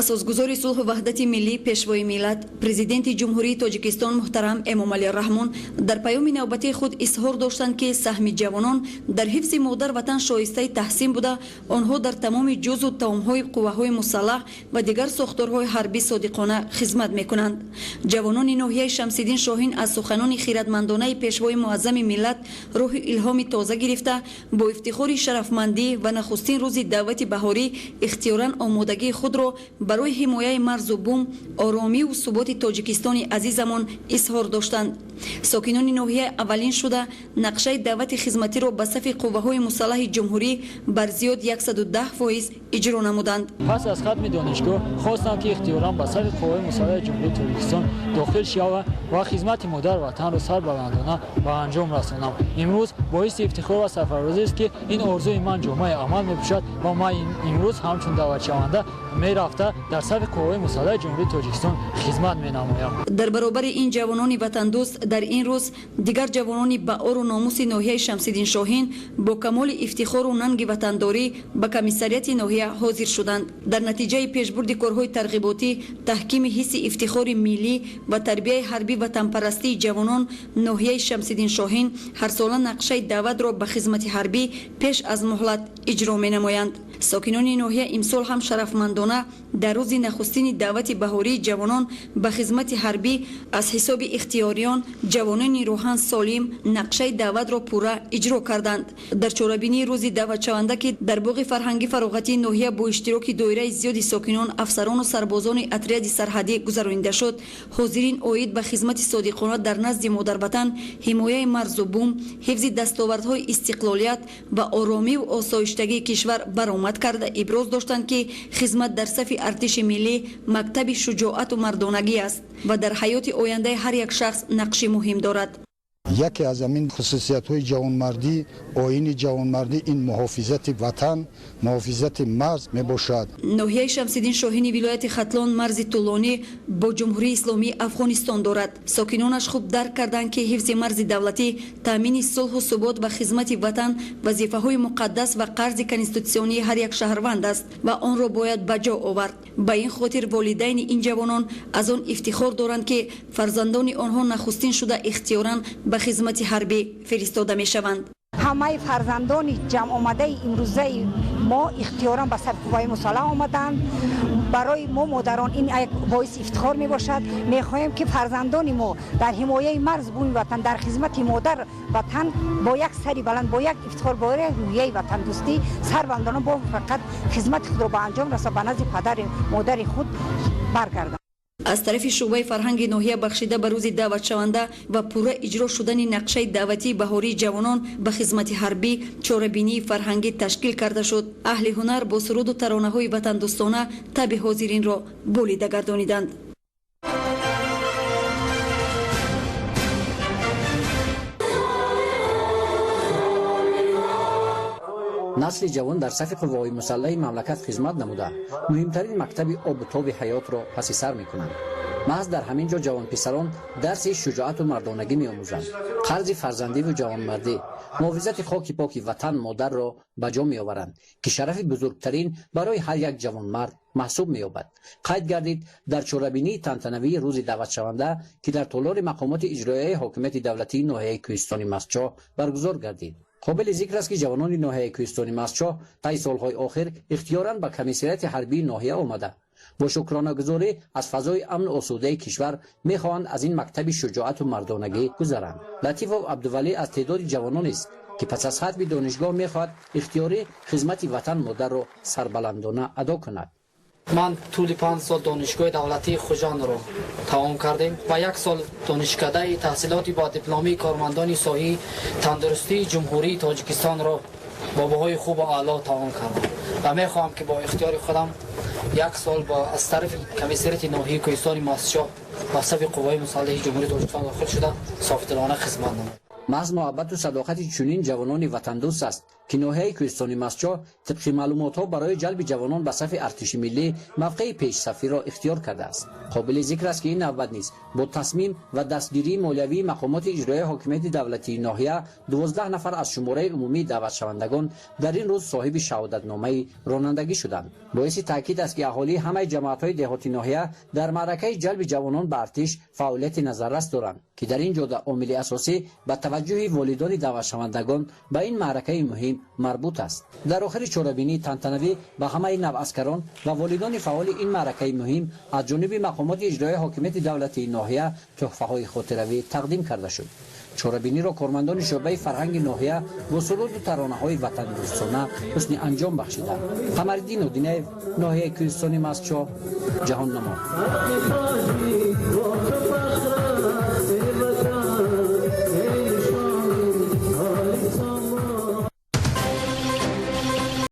اساسگزار صلح و وحدت ملی پیشوای ملت پرزیدنت جمهوری تاجیکستان محترم امامعلی رحمان در پیام نوبتی خود اظهار داشتند که سهم جوانان در حفظ مادر وطن شایسته تحسین بوده. آنها در تمام جزء و توام‌های قوه‌های مسلح و دیگر ساختارهای حربی صادقانه خدمت می‌کنند. جوانان ناحیه شمسیدین شاهین از سخنان خیرتمندانه پیشوای معظم ملت روح الهام تازه گرفته با افتخار شرفمندی و نخستین روز دعوت بهاری اختیاراً آمادگی خود را برای حمایت مرز و بوم، آرامی و ثبات تاجیکستان عزیزمان اظهار داشتند. ساکنان ناحیه اولین شده نقشه دعوت خدمتی را به صف قوه‌های مسلح جمهوری بر زیاد 110% اجرا نمودند. پس از ختم دانشگاه خواستم که اختیاراً به صف قوه‌های مسلح جمهوری تاجیکستان داخل شوم و خدمت مادر وطن را سربلندانه به انجام رسانم. امروز باعث افتخار و سرفرازی است که این آرزوی من جامعه عمل می‌باشد و من امروز همچون دعوت شونده می‌رفته در صف قوه‌های مسلح جمهوری تاجیکستان خدمت می‌نمایم. در برابر این جوانان وطن دوست در این روز دیگر جوانان بهار و ناموس ناحیه شمسیدین شاهین با کمال افتخار و ننگ وطنداری به کمیسریت ناحیه حاضر شدند. در نتیجه پیشبرد کارهای ترغیباتی، تحکیم حس افتخار ملی و تربیت حربی وطن پرستی جوانان ناحیه شمسیدین شاهین هر ساله نقشه دعوت را به خدمت حربی پیش از مهلت اجرا می‌نمایند. ساکنان ناحیه امسال هم شرفمندانه در روز نخستین دعوت بهاری جوانان به خدمت حربی از حساب اختیاریان جوانان روحان سالم نقشه دعوت را پورا اجرا کردند. در چورابینی روز دعوت شونده که در باغ فرهنگی فراغتی ناحیه با اشتراک دایره زیاد ساکنان، افسران و سربازان اتریاد سرحدی گذرانده شد. حاضرین اوید به خدمت صادقانه در نزد مادر وطن، حمایت مرز و بوم، حفظ دستاوردهای استقلالیت و آرامی و آسایشتگی کشور برآمد کرده ابراز داشتند که خدمت در صف ارتش ملی مکتب شجاعت و مردانگی است و در حیات آینده هر یک شخص نقش مهم دارد. یکی از این خصوصیت‌های جوانمردی، آیین جوانمردی این محافظت وطن، محافظت مرز میباشد. ناحیه شمسیدین شاهین ولایت ختلان مرز طولانی با جمهوری اسلامی افغانستان دارد. ساکنانش خوب درک کردند که حفظ مرز دولتی، تامین صلح و ثبات و خدمت وطن وظیفه‌های مقدس و قرض کنستیتوسیونی هر یک شهروند است و آن را باید به جا آورد. به این خاطر والدین این جوانان از آن افتخار دارند که فرزندان آنها نخستین شده اختیاراً به خدمت حربی فرستاده می شوند. همه فرزندان جمع آمده امروزه ما اختیاراً به صف قوه‌های مسلح آمدند. برای ما مادران این یک باعث افتخار می باشد. می خواهیم که فرزندان ما در حمایت مرز بوم وطن در خدمت مادر وطن با یک سری بلند، با یک افتخار، با روحیه وطن دوستی سربلندانه با فقط خدمت خود را به انجام رسانند، به نزد پدر مادر خود برگردند. از طرف شعبه فرهنگ ناحیه بخشیده به روز دعوت شونده و پورا اجرا شدن نقشه دعوتی بهاری جوانان به خدمت حربی چاره‌بینی فرهنگی تشکیل کرده شد. اهل هنر با سرود و ترانه‌های وطن دوستانه تب حاضرین را بولیده گردانیدند. نسل جوان در صف قوه‌های مسلح مملکت خدمت نموده مهمترین مکتب آب و تاب حیات را پس سر می‌کنند. محض در همین جا جوان پسران درس شجاعت و مردانگی می‌آموزند. قرض فرزندی و جوانمردی، محافظت خاک پاک وطن مادر را به جا می‌آورند که شرف بزرگترین برای هر یک جوانمرد محسوب می‌یابد. قید گردید در چوره‌بینی تنتنوی روز دعوت شونده که در تالار مقامات اجرایی حاکمیت دولتی ناحیه کوهستان مسچاه برگزار گردید. قابل ذکر است که جوانان ناحیه کوهستان مسچاه طی سالهای آخر اختیاراً به کمیسریت حربی ناحیه آمده با شکرانه‌گزاری از فضای امن و آسوده کشور می‌خواهند از این مکتب شجاعت و مردانگی گذرند. لطیف و عبدولی از تعداد جوانان است که پس از ختم دانشگاه می‌خواهد اختیاری خدمت وطن مادر را سربلندانه ادا کند. من طول 5 سال دانشگاه دولتی خوجان را تمام کردیم و 1 سال دانشکده تحصیلاتی با دیپلمی کارمندان ساحه تندرستی جمهوری تاجیکستان را با بهای خوب و اعلا تمام کردم و میخواهم که با اختیار خودم 1 سال با از طرف کمیسریت ناحیه کوهستان مسچاه و صف قوه‌های مسلح جمهوری تاجیکستان داخل شده صافدلانه خدمت نمودم. محض محبت و صداقت چنین جوانان وطندوست است که ناحیه کوهستانی مسجد طبق معلومات‌ها برای جلب جوانان به صف ارتش ملی موقع پیش صفی را اختیار کرده است. قابل ذکر است که این نوبت نیز با تصمیم و دستگیری مولوی مقامات اجرایی حاکمیت دولتی ناحیه 12 نفر از شماره عمومی دعوت شوندگان در این روز صاحب شهادتنامه رانندگی شدند. باعث تاکید است که اهالی همه جماعت‌های دهاتی ناحیه در معرکه جلب جوانان به ارتش فعالیت نظررس دارند که در این جهت عامل اساسی به توجه والدان دعوت شوندگان به این معرکه مهم مربوط است. در آخر چورابینی تنتنوی به همه نواسکران و والدان فعال این معرکه مهم از جانب مقامات اجرایی حاکمیت دولتی ناحیه تحفه‌های خاطروی تقدیم کرده شد. چورابینی را کارمندان شعبه فرهنگ ناحیه با سرود و ترانه‌های وطن دوستانه حسن انجام بخشیدند. قمرالدین اودینیف، ناحیه کوهستانی مسجد، جهان نما.